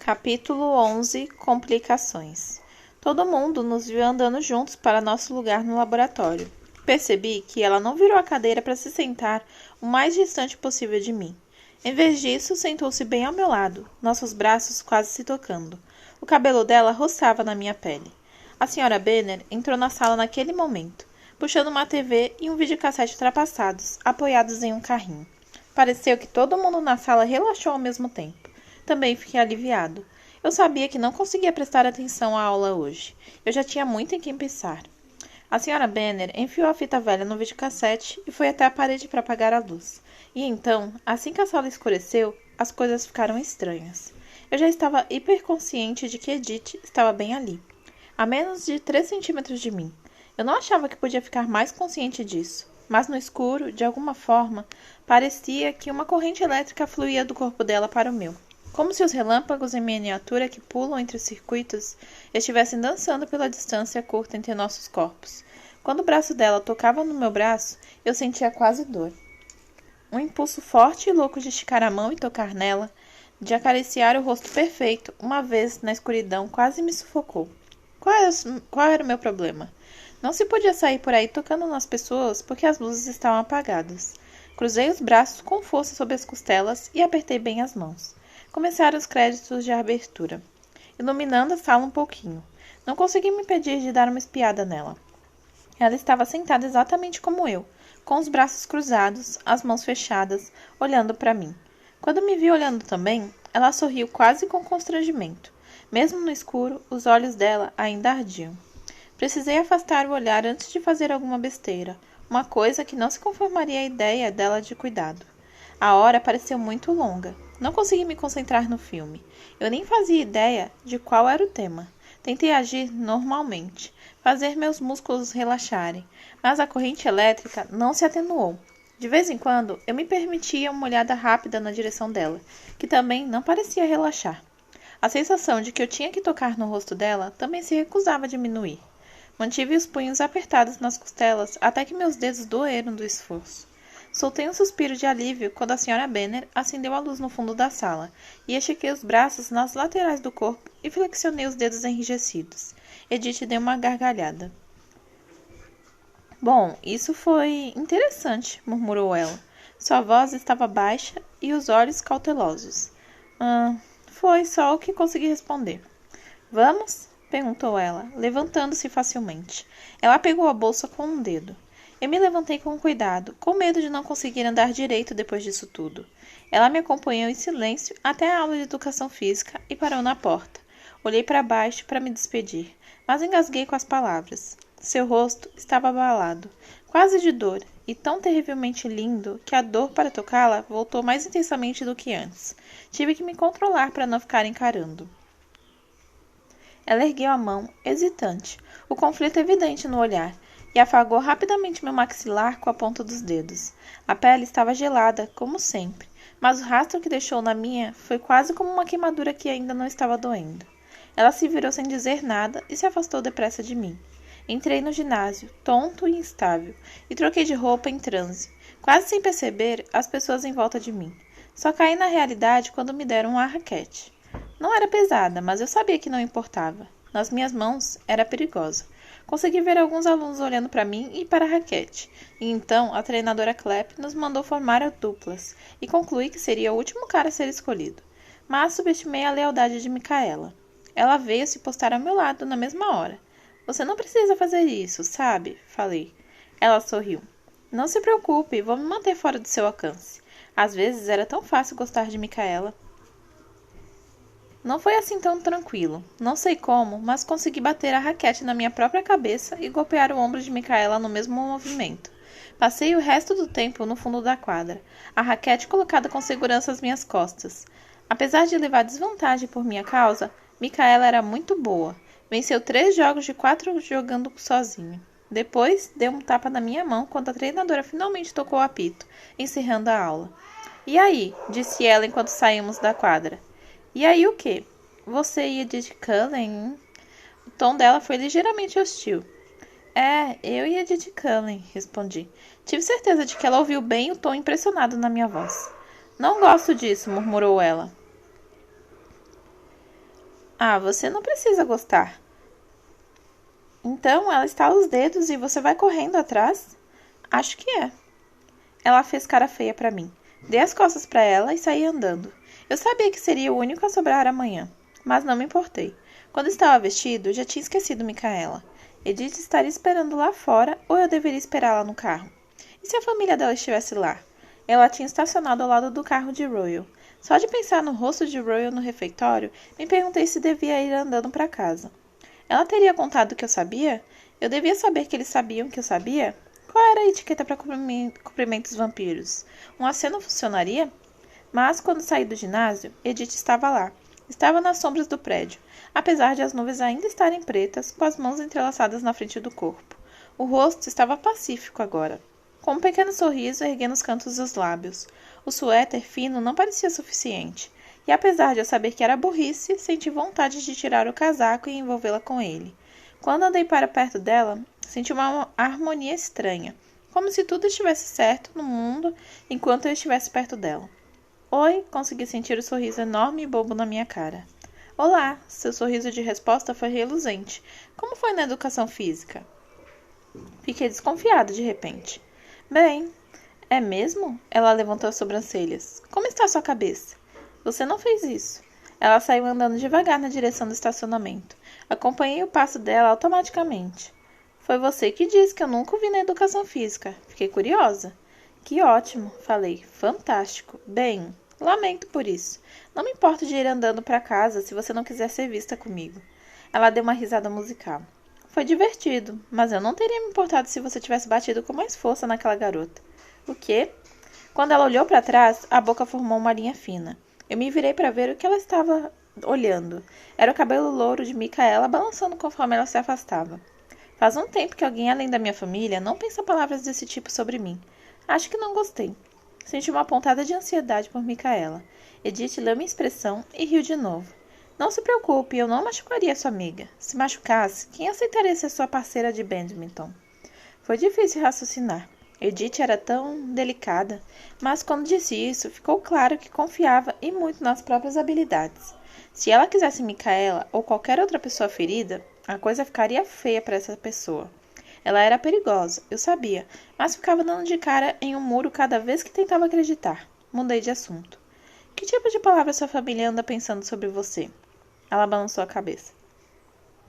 Capítulo 11 Complicações. Todo mundo nos viu andando juntos para nosso lugar no laboratório. Percebi que ela não virou a cadeira para se sentar o mais distante possível de mim. Em vez disso, sentou-se bem ao meu lado, nossos braços quase se tocando. O cabelo dela roçava na minha pele. A senhora Benner entrou na sala naquele momento, puxando uma TV e um videocassete ultrapassados, apoiados em um carrinho. Pareceu que todo mundo na sala relaxou ao mesmo tempo. Também fiquei aliviado. Eu sabia que não conseguia prestar atenção à aula hoje. Eu já tinha muito em quem pensar. A senhora Benner enfiou a fita velha no videocassete e foi até a parede para apagar a luz. E então, assim que a sala escureceu, as coisas ficaram estranhas. Eu já estava hiperconsciente de que Edith estava bem ali, a menos de 3 centímetros de mim. Eu não achava que podia ficar mais consciente disso, mas no escuro, de alguma forma, parecia que uma corrente elétrica fluía do corpo dela para o meu. Como se os relâmpagos em miniatura que pulam entre os circuitos estivessem dançando pela distância curta entre nossos corpos. Quando o braço dela tocava no meu braço, eu sentia quase dor. Um impulso forte e louco de esticar a mão e tocar nela, de acariciar o rosto perfeito, uma vez na escuridão, quase me sufocou. Qual era o meu problema? Não se podia sair por aí tocando nas pessoas porque as luzes estavam apagadas. Cruzei os braços com força sobre as costelas e apertei bem as mãos. Começaram os créditos de abertura, iluminando a sala um pouquinho. Não consegui me impedir de dar uma espiada nela. Ela estava sentada exatamente como eu, com os braços cruzados, as mãos fechadas, olhando para mim. Quando me viu olhando também, ela sorriu quase com constrangimento. Mesmo no escuro, os olhos dela ainda ardiam. Precisei afastar o olhar antes de fazer alguma besteira, uma coisa que não se conformaria à ideia dela de cuidado. A hora pareceu muito longa. Não consegui me concentrar no filme. Eu nem fazia ideia de qual era o tema. Tentei agir normalmente, fazer meus músculos relaxarem, mas a corrente elétrica não se atenuou. De vez em quando, eu me permitia uma olhada rápida na direção dela, que também não parecia relaxar. A sensação de que eu tinha que tocar no rosto dela também se recusava a diminuir. Mantive os punhos apertados nas costelas até que meus dedos doeram do esforço. Soltei um suspiro de alívio quando a senhora Benner acendeu a luz no fundo da sala, e estiquei os braços nas laterais do corpo e flexionei os dedos enrijecidos. Edith deu uma gargalhada. Bom, isso foi interessante, murmurou ela. Sua voz estava baixa e os olhos cautelosos. Foi só o que consegui responder. Vamos? Perguntou ela, levantando-se facilmente. Ela pegou a bolsa com um dedo. Eu me levantei com cuidado, com medo de não conseguir andar direito depois disso tudo. Ela me acompanhou em silêncio até a aula de educação física e parou na porta. Olhei para baixo para me despedir, mas engasguei com as palavras. Seu rosto estava abalado, quase de dor, e tão terrivelmente lindo que a dor para tocá-la voltou mais intensamente do que antes. Tive que me controlar para não ficar encarando. Ela ergueu a mão, hesitante, o conflito evidente no olhar, e afagou rapidamente meu maxilar com a ponta dos dedos. A pele estava gelada, como sempre, mas o rastro que deixou na minha foi quase como uma queimadura que ainda não estava doendo. Ela se virou sem dizer nada e se afastou depressa de mim. Entrei no ginásio, tonto e instável, e troquei de roupa em transe, quase sem perceber as pessoas em volta de mim. Só caí na realidade quando me deram uma raquete. Não era pesada, mas eu sabia que não importava. Nas minhas mãos, era perigosa. Consegui ver alguns alunos olhando para mim e para a raquete, e então a treinadora Clapp nos mandou formar duplas, e concluí que seria o último cara a ser escolhido. Mas subestimei a lealdade de Micaela. Ela veio se postar ao meu lado na mesma hora. Você não precisa fazer isso, sabe? Falei. Ela sorriu. Não se preocupe, vou me manter fora do seu alcance. Às vezes era tão fácil gostar de Micaela. Não foi assim tão tranquilo. Não sei como, mas consegui bater a raquete na minha própria cabeça e golpear o ombro de Micaela no mesmo movimento. Passei o resto do tempo no fundo da quadra, a raquete colocada com segurança às minhas costas. Apesar de levar desvantagem por minha causa, Micaela era muito boa. Venceu 3 jogos de 4 jogando sozinha. Depois, deu um tapa na minha mão quando a treinadora finalmente tocou o apito, encerrando a aula. E aí? Disse ela enquanto saímos da quadra. E aí o quê? Você ia de Cullen, hein? O tom dela foi ligeiramente hostil. Eu ia de Cullen, respondi. Tive certeza de que ela ouviu bem o tom impressionado na minha voz. Não gosto disso, murmurou ela. Ah, você não precisa gostar. Então ela estala os dedos e você vai correndo atrás? Acho que é. Ela fez cara feia para mim. Dei as costas para ela e saí andando. Eu sabia que seria o único a sobrar amanhã, mas não me importei. Quando estava vestido, já tinha esquecido Micaela. Edith estaria esperando lá fora ou eu deveria esperá-la no carro? E se a família dela estivesse lá? Ela tinha estacionado ao lado do carro de Royal. Só de pensar no rosto de Royal no refeitório, me perguntei se devia ir andando para casa. Ela teria contado que eu sabia? Eu devia saber que eles sabiam que eu sabia? Qual era a etiqueta para cumprimentos vampiros? Um aceno funcionaria? Mas, quando saí do ginásio, Edith estava lá. Estava nas sombras do prédio, apesar de as nuvens ainda estarem pretas, com as mãos entrelaçadas na frente do corpo. O rosto estava pacífico agora, com um pequeno sorriso erguendo os cantos dos lábios. O suéter fino não parecia suficiente, e apesar de eu saber que era burrice, senti vontade de tirar o casaco e envolvê-la com ele. Quando andei para perto dela, senti uma harmonia estranha, como se tudo estivesse certo no mundo enquanto eu estivesse perto dela. Oi, consegui sentir o sorriso enorme e bobo na minha cara. Olá, seu sorriso de resposta foi reluzente. Como foi na educação física? Fiquei desconfiada de repente. Bem, é mesmo? Ela levantou as sobrancelhas. Como está sua cabeça? Você não fez isso. Ela saiu andando devagar na direção do estacionamento. Acompanhei o passo dela automaticamente. Foi você que disse que eu nunca o vi na educação física. Fiquei curiosa. Que ótimo, falei. Fantástico. Bem, lamento por isso. Não me importo de ir andando para casa se você não quiser ser vista comigo. Ela deu uma risada musical. Foi divertido, mas eu não teria me importado se você tivesse batido com mais força naquela garota. O quê? Quando ela olhou para trás, a boca formou uma linha fina. Eu me virei para ver o que ela estava olhando. Era o cabelo louro de Micaela balançando conforme ela se afastava. Faz um tempo que alguém além da minha família não pensa palavras desse tipo sobre mim. Acho que não gostei. Senti uma pontada de ansiedade por Micaela. Edith leu minha expressão e riu de novo. Não se preocupe, eu não machucaria sua amiga. Se machucasse, quem aceitaria ser sua parceira de badminton? Foi difícil raciocinar. Edith era tão delicada, mas quando disse isso, ficou claro que confiava e muito nas próprias habilidades. Se ela quisesse Micaela ou qualquer outra pessoa ferida, a coisa ficaria feia para essa pessoa. Ela era perigosa, eu sabia, mas ficava dando de cara em um muro cada vez que tentava acreditar. Mudei de assunto. Que tipo de palavras sua família anda pensando sobre você? Ela balançou a cabeça.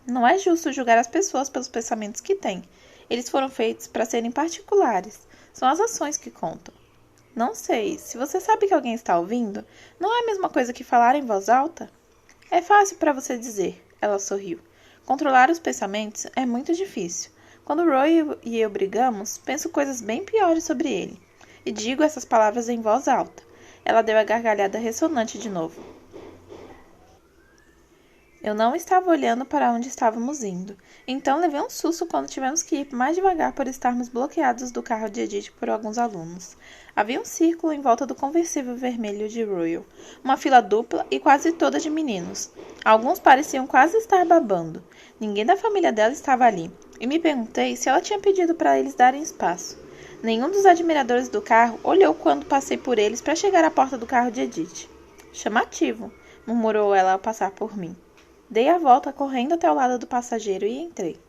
Não é justo julgar as pessoas pelos pensamentos que têm. Eles foram feitos para serem particulares. São as ações que contam. Não sei, se você sabe que alguém está ouvindo, não é a mesma coisa que falar em voz alta? É fácil para você dizer, ela sorriu. Controlar os pensamentos é muito difícil. Quando Roy e eu brigamos, penso coisas bem piores sobre ele. E digo essas palavras em voz alta. Ela deu a gargalhada ressonante de novo. Eu não estava olhando para onde estávamos indo, então levei um susto quando tivemos que ir mais devagar por estarmos bloqueados do carro de Edith por alguns alunos. Havia um círculo em volta do conversível vermelho de Royal, uma fila dupla e quase toda de meninos. Alguns pareciam quase estar babando. Ninguém da família dela estava ali, e me perguntei se ela tinha pedido para eles darem espaço. Nenhum dos admiradores do carro olhou quando passei por eles para chegar à porta do carro de Edith. Chamativo, murmurou ela ao passar por mim. Dei a volta correndo até o lado do passageiro e entrei.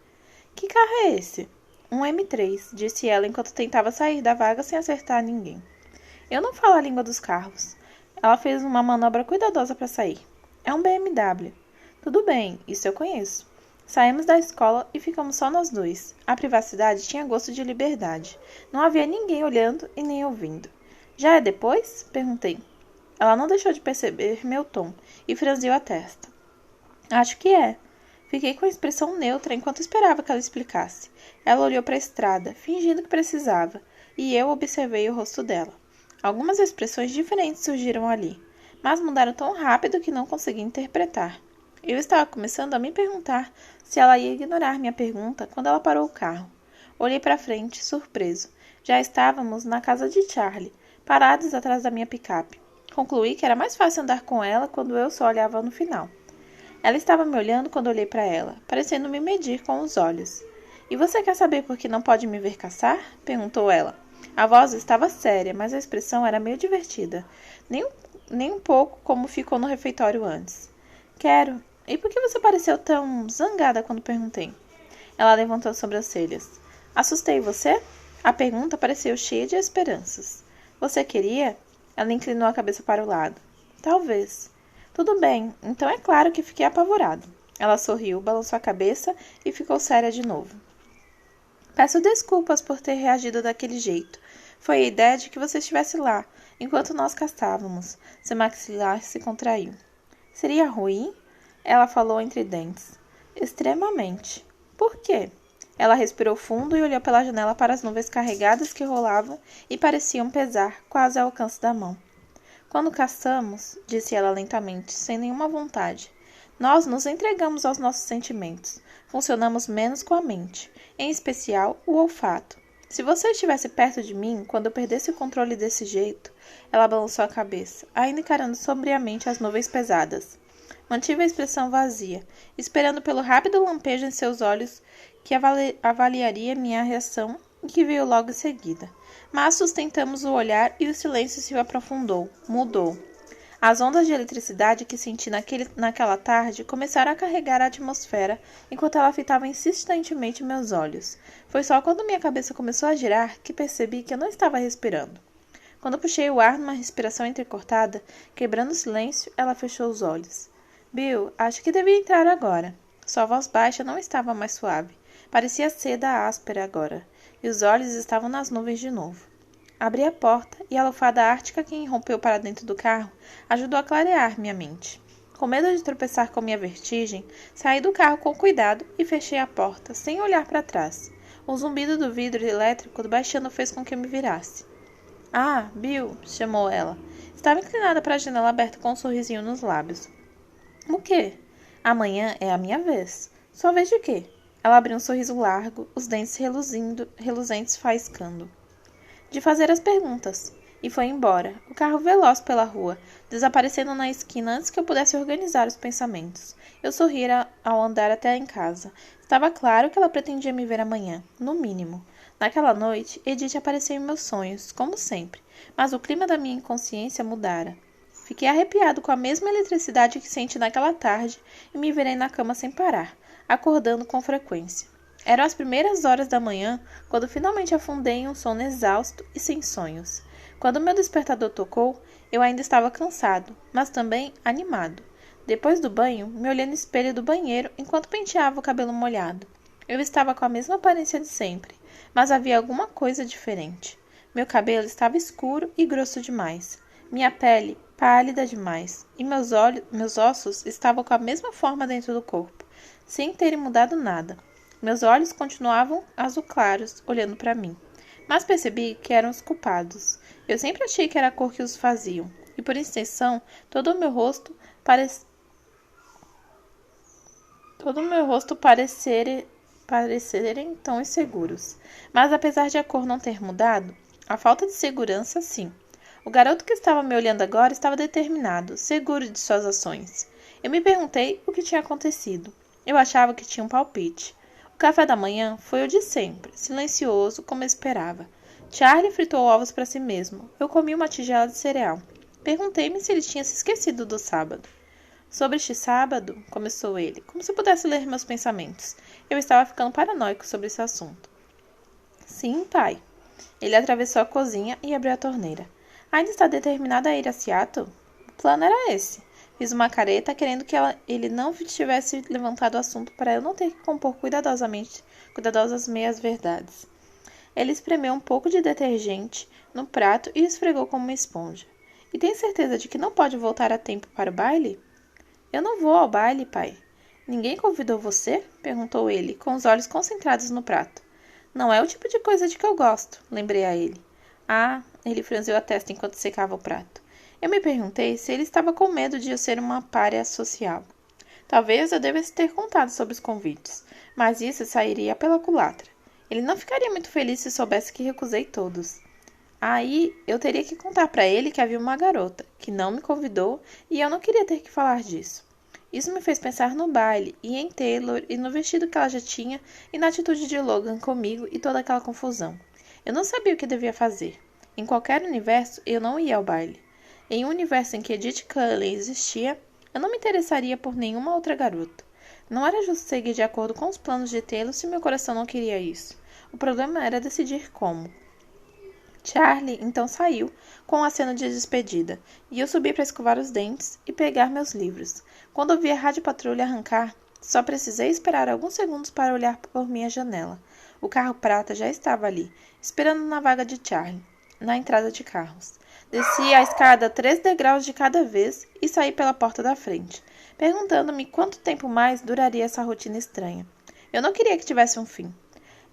Que carro é esse? Um M3, disse ela enquanto tentava sair da vaga sem acertar ninguém. Eu não falo a língua dos carros. Ela fez uma manobra cuidadosa para sair. É um BMW. Tudo bem, isso eu conheço. Saímos da escola e ficamos só nós dois. A privacidade tinha gosto de liberdade. Não havia ninguém olhando e nem ouvindo. Já é depois? Perguntei. Ela não deixou de perceber meu tom e franziu a testa. Acho que é. Fiquei com a expressão neutra enquanto esperava que ela explicasse. Ela olhou para a estrada, fingindo que precisava, e eu observei o rosto dela. Algumas expressões diferentes surgiram ali, mas mudaram tão rápido que não consegui interpretar. Eu estava começando a me perguntar se ela ia ignorar minha pergunta quando ela parou o carro. Olhei para frente, surpreso. Já estávamos na casa de Charlie, parados atrás da minha picape. Concluí que era mais fácil andar com ela quando eu só olhava no final. Ela estava me olhando quando olhei para ela, parecendo me medir com os olhos. E você quer saber por que não pode me ver caçar? Perguntou ela. A voz estava séria, mas a expressão era meio divertida. Nem um pouco como ficou no refeitório antes. Quero. e por que você pareceu tão zangada quando perguntei? Ela levantou as sobrancelhas. Assustei você? A pergunta pareceu cheia de esperanças. Você queria? Ela inclinou a cabeça para o lado. Talvez. Tudo bem, então é claro que fiquei apavorada. Ela sorriu, balançou a cabeça e ficou séria de novo. Peço desculpas por ter reagido daquele jeito. Foi a ideia de que você estivesse lá, enquanto nós castávamos. Seu maxilar se contraiu. Seria ruim? Ela falou entre dentes. Extremamente. Por quê? Ela respirou fundo e olhou pela janela para as nuvens carregadas que rolavam e pareciam pesar, quase ao alcance da mão. Quando castamos, disse ela lentamente, sem nenhuma vontade, nós nos entregamos aos nossos sentimentos. Funcionamos menos com a mente, em especial o olfato. Se você estivesse perto de mim, quando eu perdesse o controle desse jeito, ela balançou a cabeça, ainda encarando sombriamente as nuvens pesadas. Mantive a expressão vazia, esperando pelo rápido lampejo em seus olhos que avaliaria minha reação e que veio logo em seguida. Mas sustentamos o olhar e o silêncio se aprofundou, mudou. As ondas de eletricidade que senti naquela tarde começaram a carregar a atmosfera enquanto ela fitava insistentemente meus olhos. Foi só quando minha cabeça começou a girar que percebi que eu não estava respirando. Quando puxei o ar numa respiração entrecortada, quebrando o silêncio, ela fechou os olhos. Bill, acho que devia entrar agora. Sua voz baixa não estava mais suave. Parecia seda áspera agora, e os olhos estavam nas nuvens de novo. Abri a porta e a lufada ártica que irrompeu para dentro do carro ajudou a clarear minha mente. Com medo de tropeçar com minha vertigem, saí do carro com cuidado e fechei a porta, sem olhar para trás. O zumbido do vidro elétrico baixando fez com que eu me virasse. Ah, Bill, chamou ela. Estava inclinada para a janela aberta com um sorrisinho nos lábios. O quê? Amanhã é a minha vez. Sua vez de quê? Ela abriu um sorriso largo, os dentes reluzentes faiscando. De fazer as perguntas. E foi embora, o carro veloz pela rua, desaparecendo na esquina antes que eu pudesse organizar os pensamentos. Eu sorrira ao andar até em casa. Estava claro que ela pretendia me ver amanhã, no mínimo. Naquela noite, Edith apareceu em meus sonhos, como sempre, mas o clima da minha inconsciência mudara. Fiquei arrepiado com a mesma eletricidade que senti naquela tarde e me virei na cama sem parar, acordando com frequência. Eram as primeiras horas da manhã, quando finalmente afundei em um sono exausto e sem sonhos. Quando meu despertador tocou, eu ainda estava cansado, mas também animado. Depois do banho, me olhei no espelho do banheiro enquanto penteava o cabelo molhado. Eu estava com a mesma aparência de sempre, mas havia alguma coisa diferente. Meu cabelo estava escuro e grosso demais. Minha pele pálida demais, e meus ossos estavam com a mesma forma dentro do corpo, sem terem mudado nada. Meus olhos continuavam azul claros, olhando para mim. Mas percebi que eram os culpados. Eu sempre achei que era a cor que os faziam, e por extensão, todo o meu rosto parecerem tão inseguros. Mas apesar de a cor não ter mudado, a falta de segurança sim. O garoto que estava me olhando agora estava determinado, seguro de suas ações. Eu me perguntei o que tinha acontecido. Eu achava que tinha um palpite. O café da manhã foi o de sempre, silencioso, como eu esperava. Charlie fritou ovos para si mesmo. Eu comi uma tigela de cereal. Perguntei-me se ele tinha se esquecido do sábado. Sobre este sábado, começou ele, como se pudesse ler meus pensamentos. Eu estava ficando paranoico sobre esse assunto. Sim, pai. Ele atravessou a cozinha e abriu a torneira. Ainda está determinada a ir a Seattle? O plano era esse. Fiz uma careta querendo que ele não tivesse levantado o assunto para eu não ter que compor cuidadosas meias-verdades. Ele espremeu um pouco de detergente no prato e esfregou como uma esponja. E tem certeza de que não pode voltar a tempo para o baile? Eu não vou ao baile, pai. Ninguém convidou você? Perguntou ele, com os olhos concentrados no prato. Não é o tipo de coisa de que eu gosto, lembrei a ele. Ah, ele franziu a testa enquanto secava o prato. Eu me perguntei se ele estava com medo de eu ser uma pária social. Talvez eu devesse ter contado sobre os convites, mas isso sairia pela culatra. Ele não ficaria muito feliz se soubesse que recusei todos. Aí eu teria que contar para ele que havia uma garota, que não me convidou e eu não queria ter que falar disso. Isso me fez pensar no baile, e em Taylor, e no vestido que ela já tinha, e na atitude de Logan comigo e toda aquela confusão. Eu não sabia o que devia fazer. Em qualquer universo, eu não ia ao baile. Em um universo em que Edith Cullen existia, Eu não me interessaria por nenhuma outra garota. Não era justo seguir de acordo com os planos de Taylor se meu coração não queria isso. O problema era decidir como. Charlie então saiu, com um aceno de despedida, e eu subi para escovar os dentes e pegar meus livros. Quando ouvi a rádio patrulha arrancar, só precisei esperar alguns segundos para olhar por minha janela. O carro prata já estava ali, esperando na vaga de Charlie, na entrada de carros. Desci a escada 3 degraus de cada vez e saí pela porta da frente, perguntando-me quanto tempo mais duraria essa rotina estranha. Eu não queria que tivesse um fim.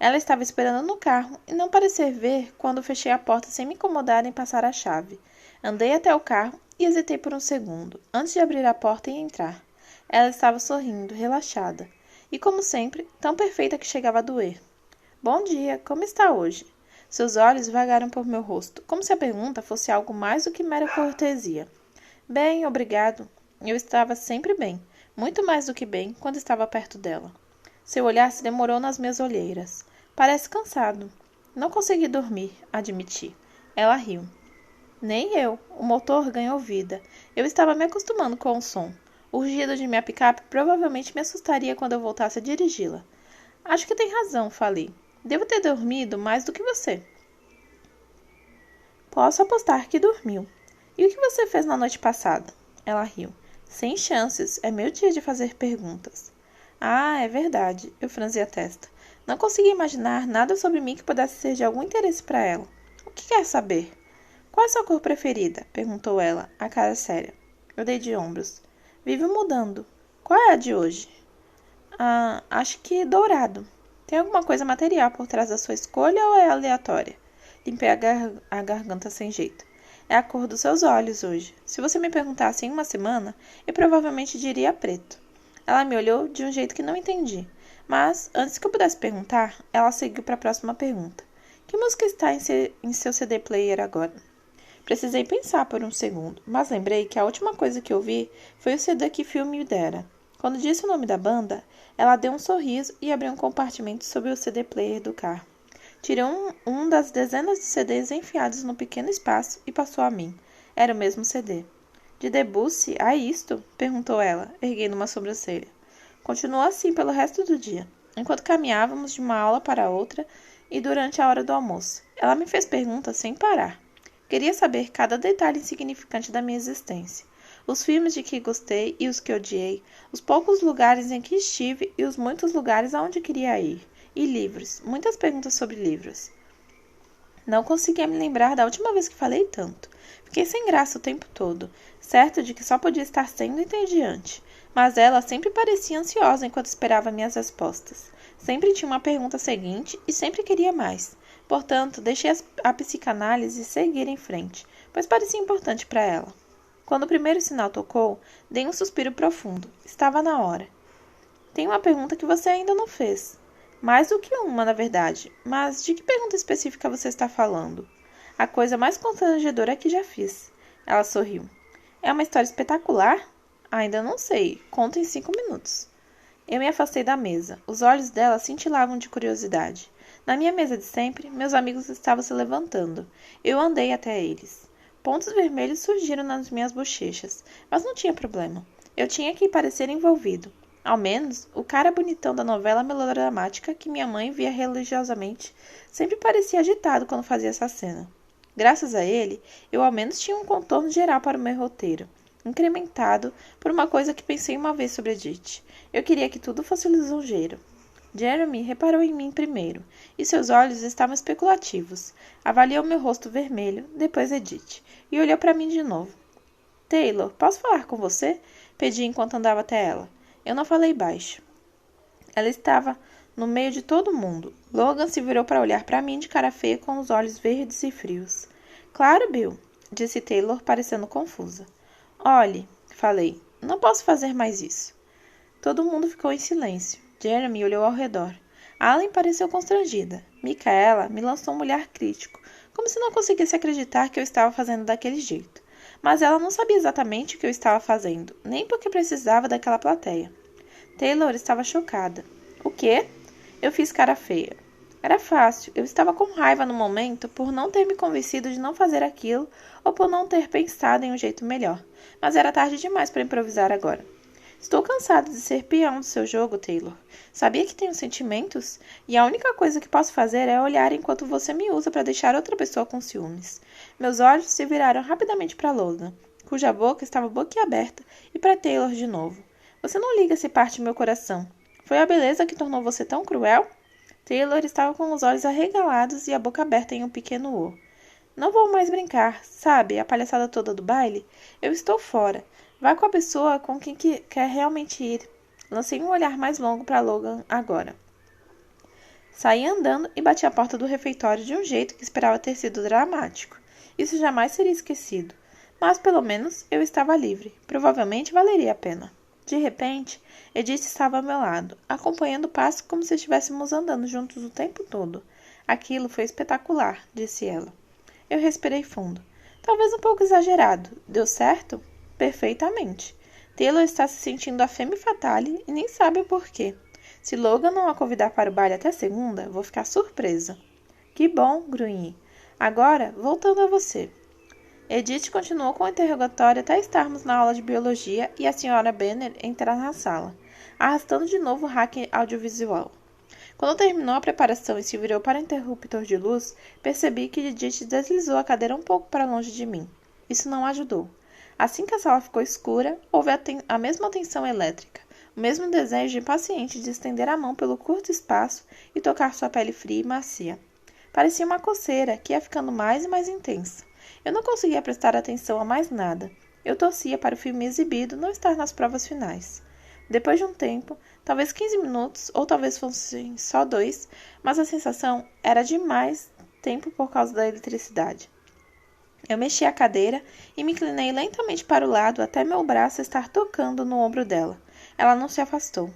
Ela estava esperando no carro e não parecia ver quando fechei a porta sem me incomodar em passar a chave. Andei até o carro e hesitei por um segundo, antes de abrir a porta e entrar. Ela estava sorrindo, relaxada, e como sempre, tão perfeita que chegava a doer. Bom dia, como está hoje? Seus olhos vagaram por meu rosto, como se a pergunta fosse algo mais do que mera cortesia. Bem, obrigado. Eu estava sempre bem, muito mais do que bem, quando estava perto dela. Seu olhar se demorou nas minhas olheiras. Parece cansado. Não consegui dormir, admiti. Ela riu. Nem eu. O motor ganhou vida. Eu estava me acostumando com o som. O rugido de minha picape provavelmente me assustaria quando eu voltasse a dirigi-la. Acho que tem razão, falei. Devo ter dormido mais do que você. Posso apostar que dormiu. E o que você fez na noite passada? Ela riu. Sem chances. É meu dia de fazer perguntas. Ah, é verdade. Eu franzi a testa. Não conseguia imaginar nada sobre mim que pudesse ser de algum interesse para ela. O que quer saber? Qual é a sua cor preferida? Perguntou ela, a cara séria. Eu dei de ombros. Vive mudando. Qual é a de hoje? Acho que dourado. Tem alguma coisa material por trás da sua escolha ou é aleatória? Limpei a garganta sem jeito. É a cor dos seus olhos hoje. Se você me perguntasse em uma semana, eu provavelmente diria preto. Ela me olhou de um jeito que não entendi. Mas, antes que eu pudesse perguntar, ela seguiu para a próxima pergunta. Que música está em seu CD player agora? Precisei pensar por um segundo, mas lembrei que a última coisa que ouvi foi o CD que Phil me dera. Quando disse o nome da banda, ela deu um sorriso e abriu um compartimento sob o CD player do carro. Tirou um das dezenas de CDs enfiados no pequeno espaço e passou a mim. Era o mesmo CD. De Debussy a isto? Perguntou ela, erguendo uma sobrancelha. Continuou assim pelo resto do dia, enquanto caminhávamos de uma aula para outra e durante a hora do almoço. Ela me fez perguntas sem parar. Queria saber cada detalhe insignificante da minha existência. Os filmes de que gostei e os que odiei, os poucos lugares em que estive e os muitos lugares aonde queria ir. E livros, muitas perguntas sobre livros. Não conseguia me lembrar da última vez que falei tanto. Fiquei sem graça o tempo todo, certo de que só podia estar sendo entediante. Mas ela sempre parecia ansiosa enquanto esperava minhas respostas. Sempre tinha uma pergunta seguinte e sempre queria mais. Portanto, deixei a psicanálise seguir em frente, pois parecia importante para ela. Quando o primeiro sinal tocou, dei um suspiro profundo. Estava na hora. Tem uma pergunta que você ainda não fez. Mais do que uma, na verdade. Mas de que pergunta específica você está falando? A coisa mais constrangedora que já fiz. Ela sorriu. É uma história espetacular? Ainda não sei. Conto em 5 minutos. Eu me afastei da mesa. Os olhos dela cintilavam de curiosidade. Na minha mesa de sempre, meus amigos estavam se levantando. Eu andei até eles. Pontos vermelhos surgiram nas minhas bochechas, mas não tinha problema. Eu tinha que parecer envolvido. Ao menos, o cara bonitão da novela melodramática que minha mãe via religiosamente sempre parecia agitado quando fazia essa cena. Graças a ele, eu ao menos tinha um contorno geral para o meu roteiro, incrementado por uma coisa que pensei uma vez sobre Edith. Eu queria que tudo fosse lisonjeiro. Jeremy reparou em mim primeiro, e seus olhos estavam especulativos. Avaliou meu rosto vermelho, depois Edith, e olhou para mim de novo. Taylor, posso falar com você? Pedi enquanto andava até ela. Eu não falei baixo. Ela estava no meio de todo mundo. Logan se virou para olhar para mim de cara feia com os olhos verdes e frios. Claro, Bill, disse Taylor, parecendo confusa. Olhe, falei, não posso fazer mais isso. Todo mundo ficou em silêncio. Jeremy olhou ao redor. Allen pareceu constrangida. Micaela me lançou um olhar crítico, como se não conseguisse acreditar que eu estava fazendo daquele jeito. Mas ela não sabia exatamente o que eu estava fazendo, nem porque precisava daquela plateia. Taylor estava chocada. O quê? Eu fiz cara feia. Era fácil, eu estava com raiva no momento por não ter me convencido de não fazer aquilo ou por não ter pensado em um jeito melhor, mas era tarde demais para improvisar agora. Estou cansado de ser peão do seu jogo, Taylor. Sabia que tenho sentimentos? E a única coisa que posso fazer é olhar enquanto você me usa para deixar outra pessoa com ciúmes. Meus olhos se viraram rapidamente para Logan, cuja boca estava boquiaberta, e para Taylor de novo. Você não liga se parte meu coração. Foi a beleza que tornou você tão cruel? Taylor estava com os olhos arregalados e a boca aberta em um pequeno O. Não vou mais brincar, sabe, a palhaçada toda do baile? Eu estou fora. Vá com a pessoa com quem quer realmente ir. Lancei um olhar mais longo para Logan agora. Saí andando e bati a porta do refeitório de um jeito que esperava ter sido dramático. Isso jamais seria esquecido. Mas, pelo menos, eu estava livre. Provavelmente valeria a pena. De repente, Edith estava ao meu lado, acompanhando o passo como se estivéssemos andando juntos o tempo todo. Aquilo foi espetacular, disse ela. Eu respirei fundo. Talvez um pouco exagerado. Deu certo? Perfeitamente. Taylor está se sentindo a femme fatale e nem sabe o porquê. Se Logan não a convidar para o baile até segunda, vou ficar surpresa. Que bom, grunhi. Agora, voltando a você. Edith continuou com o interrogatório até estarmos na aula de biologia e a senhora Benner entrar na sala, arrastando de novo o hack audiovisual. Quando terminou a preparação e se virou para o interruptor de luz, percebi que Edith deslizou a cadeira um pouco para longe de mim. Isso não ajudou. Assim que a sala ficou escura, houve a mesma tensão elétrica, o mesmo desejo impaciente de estender a mão pelo curto espaço e tocar sua pele fria e macia. Parecia uma coceira que ia ficando mais e mais intensa. Eu não conseguia prestar atenção a mais nada. Eu torcia para o filme exibido não estar nas provas finais. Depois de um tempo, talvez 15 minutos, ou talvez fossem só 2, mas a sensação era de mais tempo por causa da eletricidade. Eu mexi a cadeira e me inclinei lentamente para o lado até meu braço estar tocando no ombro dela. Ela não se afastou.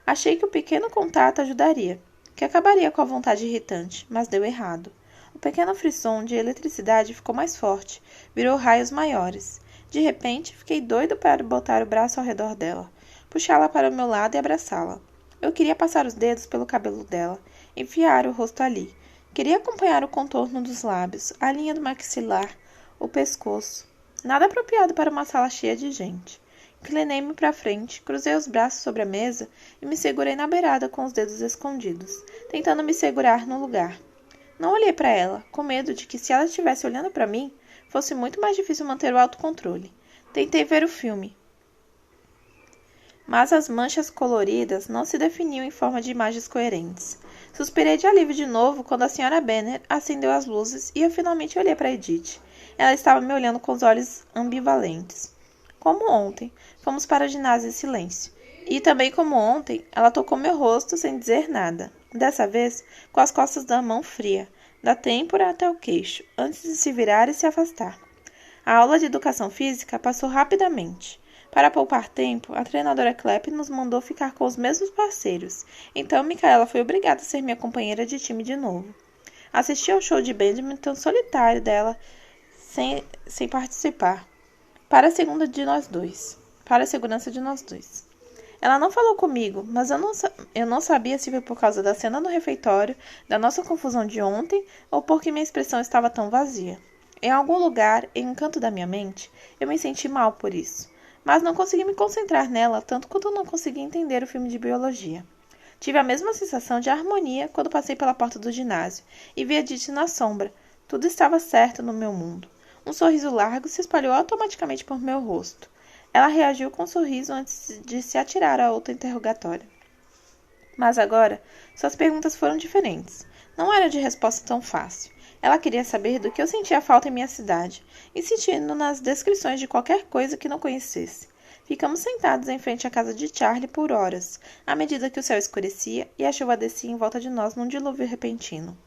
Achei que o pequeno contato ajudaria, que acabaria com a vontade irritante, mas deu errado. O pequeno frisson de eletricidade ficou mais forte, virou raios maiores. De repente, fiquei doido para botar o braço ao redor dela, puxá-la para o meu lado e abraçá-la. Eu queria passar os dedos pelo cabelo dela, enfiar o rosto ali. Queria acompanhar o contorno dos lábios, a linha do maxilar, o pescoço. Nada apropriado para uma sala cheia de gente. Inclinei-me para frente, cruzei os braços sobre a mesa e me segurei na beirada com os dedos escondidos, tentando me segurar no lugar. Não olhei para ela, com medo de que, se ela estivesse olhando para mim, fosse muito mais difícil manter o autocontrole. Tentei ver o filme, mas as manchas coloridas não se definiam em forma de imagens coerentes. Suspirei de alívio de novo quando a senhora Benner acendeu as luzes e eu finalmente olhei para Edith. Ela estava me olhando com os olhos ambivalentes. Como ontem, fomos para o ginásio em silêncio. E também como ontem, ela tocou meu rosto sem dizer nada. Dessa vez, com as costas da mão fria, da têmpora até o queixo, antes de se virar e se afastar. A aula de educação física passou rapidamente. Para poupar tempo, a treinadora Clapp nos mandou ficar com os mesmos parceiros, então Micaela foi obrigada a ser minha companheira de time de novo. Assisti ao show de badminton solitário dela, sem participar, para a segurança de nós dois. Ela não falou comigo, mas eu não sabia se foi por causa da cena no refeitório, da nossa confusão de ontem, ou porque minha expressão estava tão vazia. Em algum lugar, em um canto da minha mente, eu me senti mal por isso, mas não consegui me concentrar nela tanto quanto não consegui entender o filme de biologia. Tive a mesma sensação de harmonia quando passei pela porta do ginásio e vi Edith na sombra. Tudo estava certo no meu mundo. Um sorriso largo se espalhou automaticamente por meu rosto. Ela reagiu com um sorriso antes de se atirar a outro interrogatório. Mas agora, suas perguntas foram diferentes. Não era de resposta tão fácil. Ela queria saber do que eu sentia falta em minha cidade, insistindo nas descrições de qualquer coisa que não conhecesse. Ficamos sentados em frente à casa de Charlie por horas, à medida que o céu escurecia e a chuva descia em volta de nós num dilúvio repentino.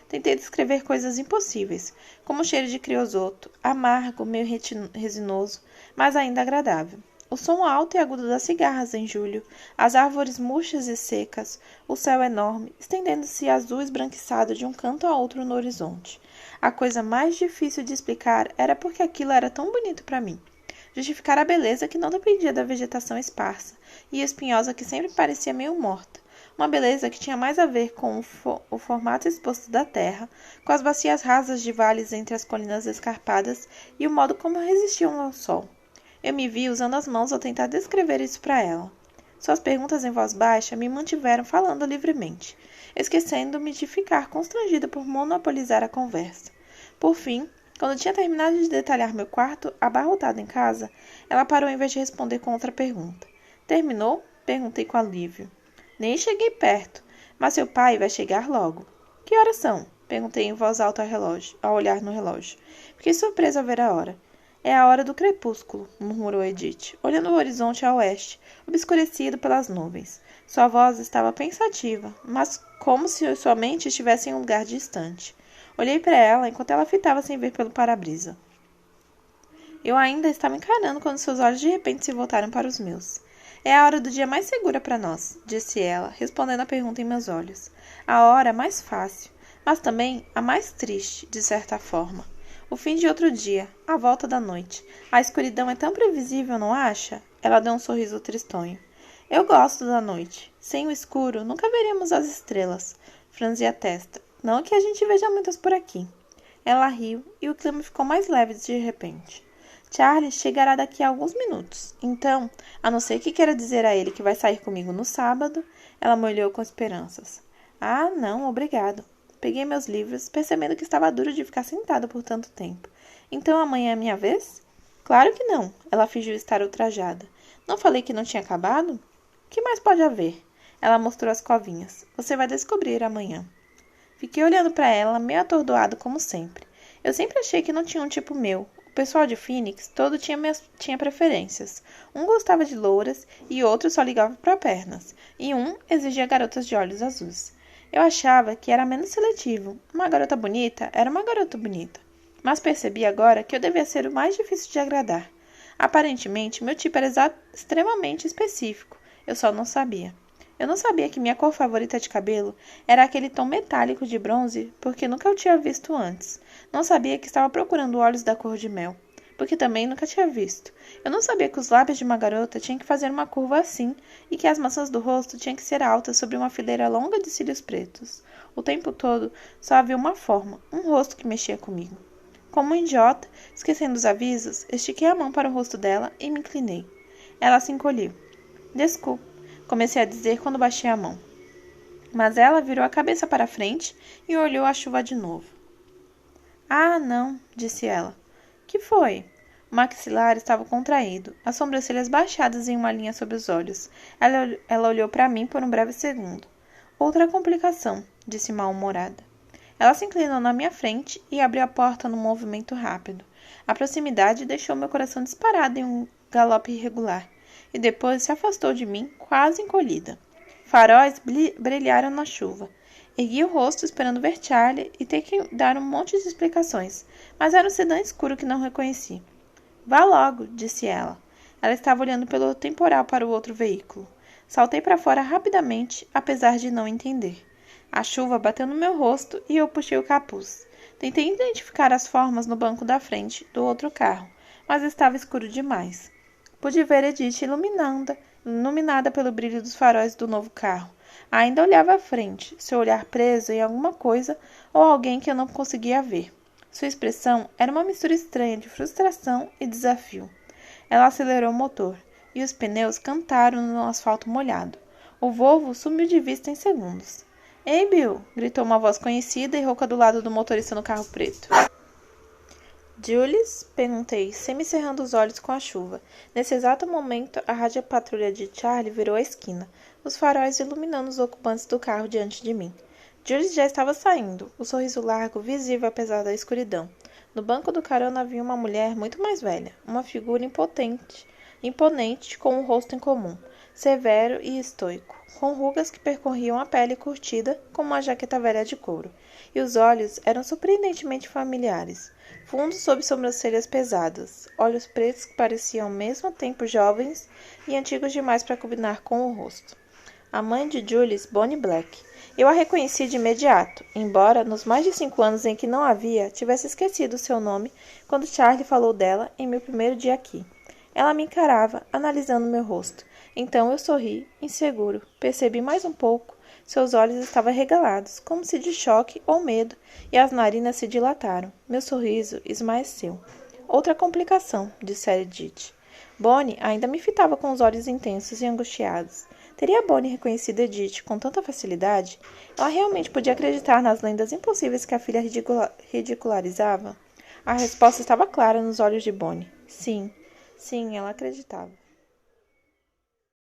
Tentei descrever coisas impossíveis, como o cheiro de creosoto, amargo, meio resinoso, mas ainda agradável. O som alto e agudo das cigarras em julho, as árvores murchas e secas, o céu enorme, estendendo-se azul esbranquiçado de um canto a outro no horizonte. A coisa mais difícil de explicar era porque aquilo era tão bonito para mim. Justificar a beleza que não dependia da vegetação esparsa e espinhosa que sempre parecia meio morta, uma beleza que tinha mais a ver com o formato exposto da terra, com as bacias rasas de vales entre as colinas escarpadas e o modo como resistiam ao sol. Eu me vi usando as mãos ao tentar descrever isso para ela. Suas perguntas em voz baixa me mantiveram falando livremente, esquecendo-me de ficar constrangida por monopolizar a conversa. Por fim, quando tinha terminado de detalhar meu quarto abarrotado em casa, ela parou em vez de responder com outra pergunta. Terminou? Perguntei com alívio. Nem cheguei perto, mas seu pai vai chegar logo. Que horas são? Perguntei em voz alta ao olhar no relógio. Fiquei surpresa ao ver a hora. É a hora do crepúsculo, murmurou Edith, olhando o horizonte a oeste, obscurecido pelas nuvens. Sua voz estava pensativa, mas como se sua mente estivesse em um lugar distante. Olhei para ela enquanto ela fitava sem ver pelo para-brisa. Eu ainda estava encarando quando seus olhos de repente se voltaram para os meus. É a hora do dia mais segura para nós, disse ela, respondendo a pergunta em meus olhos. A hora mais fácil, mas também a mais triste, de certa forma. O fim de outro dia, a volta da noite. A escuridão é tão previsível, não acha? Ela deu um sorriso tristonho. Eu gosto da noite. Sem o escuro, nunca veríamos as estrelas. Franzi a testa. Não que a gente veja muitas por aqui. Ela riu e o clima ficou mais leve de repente. Charlie chegará daqui a alguns minutos. Então, a não ser que queira dizer a ele que vai sair comigo no sábado, ela me olhou com esperanças. Ah, não, obrigado. Peguei meus livros, percebendo que estava duro de ficar sentada por tanto tempo. Então amanhã é minha vez? Claro que não, ela fingiu estar ultrajada. Não falei que não tinha acabado? O que mais pode haver? Ela mostrou as covinhas. Você vai descobrir amanhã. Fiquei olhando para ela, meio atordoado como sempre. Eu sempre achei que não tinha um tipo meu. O pessoal de Phoenix todo tinha preferências. Um gostava de louras e outro só ligava para pernas. E um exigia garotas de olhos azuis. Eu achava que era menos seletivo. Uma garota bonita era uma garota bonita. Mas percebi agora que eu devia ser o mais difícil de agradar. Aparentemente, meu tipo era extremamente específico. Eu só não sabia. Eu não sabia que minha cor favorita de cabelo era aquele tom metálico de bronze, porque nunca o tinha visto antes. Não sabia que estava procurando olhos da cor de mel, porque também nunca tinha visto. Eu não sabia que os lábios de uma garota tinham que fazer uma curva assim e que as maçãs do rosto tinham que ser altas sobre uma fileira longa de cílios pretos. O tempo todo só havia uma forma, um rosto que mexia comigo. Como um idiota, esquecendo os avisos, estiquei a mão para o rosto dela e me inclinei. Ela se encolheu. Desculpe, comecei a dizer quando baixei a mão. Mas ela virou a cabeça para frente e olhou a chuva de novo. Ah, não, disse ela. Que foi? O maxilar estava contraído, as sobrancelhas baixadas em uma linha sob os olhos. Ela olhou para mim por um breve segundo. Outra complicação, disse mal-humorada. Ela se inclinou na minha frente e abriu a porta num movimento rápido. A proximidade deixou meu coração disparado em um galope irregular, e depois se afastou de mim, quase encolhida. Faróis brilharam na chuva. Ergui o rosto esperando ver Charlie e ter que dar um monte de explicações, mas era um sedã escuro que não reconheci. Vá logo, disse ela. Ela estava olhando pelo temporal para o outro veículo. Saltei para fora rapidamente, apesar de não entender. A chuva bateu no meu rosto e eu puxei o capuz. Tentei identificar as formas no banco da frente do outro carro, mas estava escuro demais. Pude ver Edith iluminada pelo brilho dos faróis do novo carro. Ainda olhava à frente, seu olhar preso em alguma coisa ou alguém que eu não conseguia ver. Sua expressão era uma mistura estranha de frustração e desafio. Ela acelerou o motor, e os pneus cantaram no asfalto molhado. O Volvo sumiu de vista em segundos. Ei, Bill! Gritou uma voz conhecida e rouca do lado do motorista no carro preto. Jules? Perguntei, semicerrando os olhos com a chuva. Nesse exato momento, a radiopatrulha de Charlie virou a esquina, os faróis iluminando os ocupantes do carro diante de mim. Jules já estava saindo, o sorriso largo, visível apesar da escuridão. No banco do carona havia uma mulher muito mais velha, uma figura imponente, com um rosto incomum, severo e estoico, com rugas que percorriam a pele curtida como uma jaqueta velha de couro, e os olhos eram surpreendentemente familiares, fundos sob sobrancelhas pesadas, olhos pretos que pareciam ao mesmo tempo jovens e antigos demais para combinar com o rosto. A mãe de Jules, Bonnie Black. Eu a reconheci de imediato, embora, nos mais de 5 anos em que não a via, tivesse esquecido seu nome quando Charlie falou dela em meu primeiro dia aqui. Ela me encarava, analisando meu rosto. Então eu sorri, inseguro. Percebi mais um pouco Seus olhos estavam arregalados, como se de choque ou medo, e as narinas se dilataram. Meu sorriso esmaeceu. Outra complicação, disse Edith. Bonnie ainda me fitava com os olhos intensos e angustiados. Teria Bonnie reconhecido Edith com tanta facilidade? Ela realmente podia acreditar nas lendas impossíveis que a filha ridicularizava? A resposta estava clara nos olhos de Bonnie. Sim, ela acreditava.